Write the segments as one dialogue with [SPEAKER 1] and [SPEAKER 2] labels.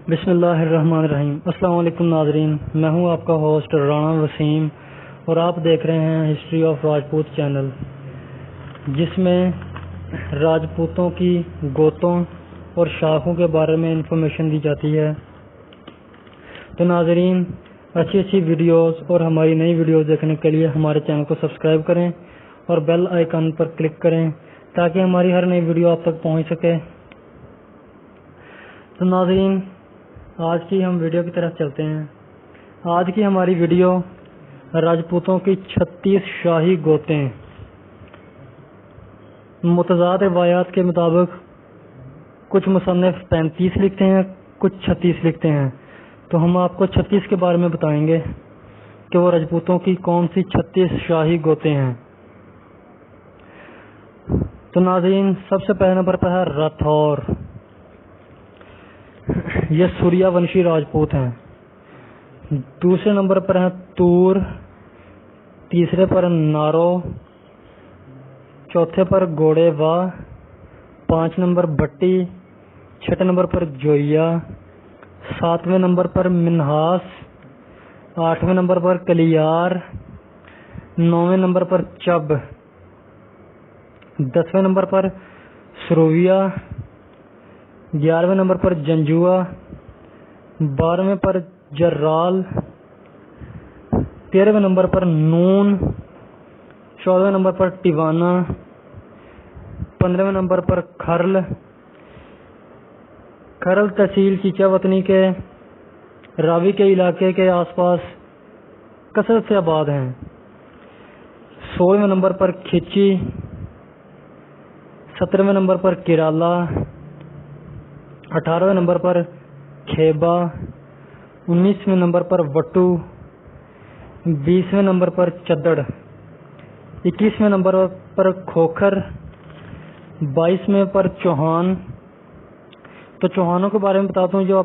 [SPEAKER 1] بسم اللہ الرحمن الرحیم۔ السلام علیکم ناظرین، میں ہوں آپ کا ہوسٹ رانا وسیم اور آپ دیکھ رہے ہیں ہسٹری آف راجپوت چینل، جس میں راجپوتوں کی گوتوں اور شاخوں کے بارے میں انفارمیشن دی جاتی ہے۔ تو ناظرین، اچھی ویڈیوز اور ہماری نئی ویڈیوز دیکھنے کے لیے ہمارے چینل کو سبسکرائب کریں اور بیل آئیکن پر کلک کریں تاکہ ہماری ہر نئی ویڈیو آپ تک پہنچ سکے۔ تو ناظرین، آج کی ہم ویڈیو کی طرف چلتے ہیں۔ آج کی ہماری ویڈیو راجپوتوں کی 36 شاہی گوتیں۔ متضاد روایات کے مطابق کچھ مصنف 35 لکھتے ہیں، کچھ 36 لکھتے ہیں، تو ہم آپ کو 36 کے بارے میں بتائیں گے کہ وہ راجپوتوں کی کون سی 36 شاہی گوتیں ہیں۔ تو ناظرین، سب سے پہلے نمبر پر ہے راتھور۔ یہ سوریا ونشی راجپوت ہیں۔ دوسرے نمبر پر ہیں تور، تیسرے پر نارو، چوتھے پر گوڑے وا، 5 نمبر بٹی، 6 نمبر پر جویا، 7ویں نمبر پر منہاس، 8ویں نمبر پر کلیار، 9ویں نمبر پر چب، 10ویں نمبر پر سرویا، 11ویں نمبر پر جنجوا، 12ویں پر جرال، 13ویں نمبر پر نون، 14ویں نمبر پر ٹیوانا، 15ویں نمبر پر کھرل۔ کھرل تحصیل چیچا وطنی کے راوی کے علاقے کے آس پاس کثرت سے آباد ہیں۔ 16ویں نمبر پر کھچی، 17ویں نمبر پر کیرالا، 18ویں نمبر پر کھیبا، 19ویں نمبر پر وٹو، 20ویں نمبر پر چدڑ، 21ویں نمبر پر کھوکھر، 22ویں پر چوہان۔ تو چوہانوں کے بارے میں بتاتا ہوں، جو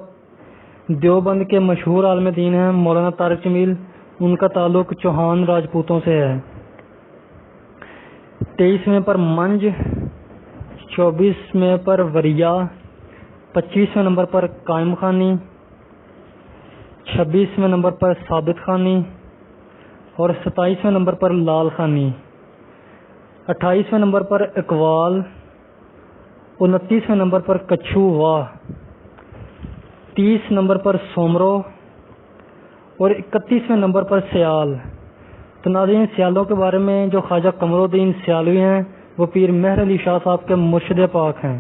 [SPEAKER 1] دیوبند کے مشہور عالم دین ہیں مولانا طارق جمیل، ان کا تعلق چوہان راجپوتوں سے ہے۔ 23ویں پر منج، 24ویں پر وریا، 25ویں نمبر پر قائم خانی، 26ویں نمبر پر ثابت خانی اور 27ویں نمبر پر لال خانی، 28ویں نمبر پر اقوال، 29ویں نمبر پر کچھو وا، 30 نمبر پر سومرو اور 31ویں نمبر پر سیال۔ تو ناظرین، سیالوں کے بارے میں جو خواجہ قمر الدین سیالوی ہیں، وہ پیر مہر علی شاہ صاحب کے مرشد پاک ہیں،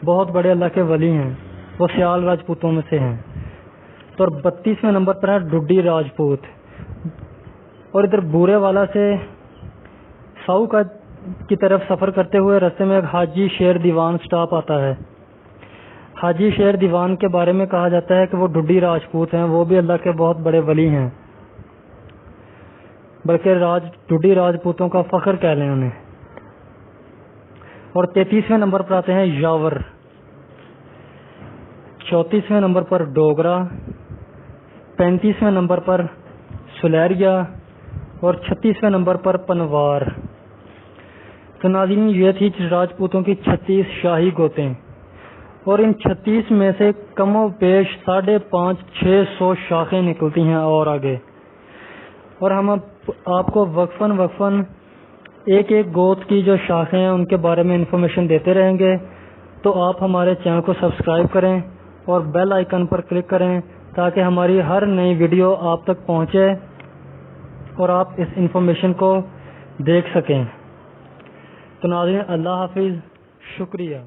[SPEAKER 1] بہت بڑے اللہ کے ولی ہیں، وہ سیال راجپوتوں میں سے ہیں۔ تو 32ویں نمبر پر ہے ڈڈی راجپوت، اور ادھر بورے والا سے ساؤ کی طرف سفر کرتے ہوئے راستے میں ایک حاجی شیر دیوان سٹاپ آتا ہے۔ حاجی شیر دیوان کے بارے میں کہا جاتا ہے کہ وہ ڈڈی راجپوت ہیں، وہ بھی اللہ کے بہت بڑے ولی ہیں، بلکہ ڈڈی راجپوتوں کا فخر کہہ لیں انہیں۔ اور 33ویں نمبر پر آتے ہیں یاور، 34ویں نمبر پر ڈوگرا، 35ویں نمبر پر سلیریا اور 36ویں نمبر پر پنوار۔ تو ناظرین، یہ تھی راجپوتوں کی 36 شاہی گوتیں، اور ان 36 میں سے کم و بیش 550-600 شاخیں نکلتی ہیں اور آگے، اور ہم آپ کو وقفاً ایک گوت کی جو شاخیں ہیں ان کے بارے میں انفارمیشن دیتے رہیں گے۔ تو آپ ہمارے چینل کو سبسکرائب کریں اور بیل آئیکن پر کلک کریں تاکہ ہماری ہر نئی ویڈیو آپ تک پہنچے اور آپ اس انفارمیشن کو دیکھ سکیں۔ تو ناظرین، اللہ حافظ، شکریہ۔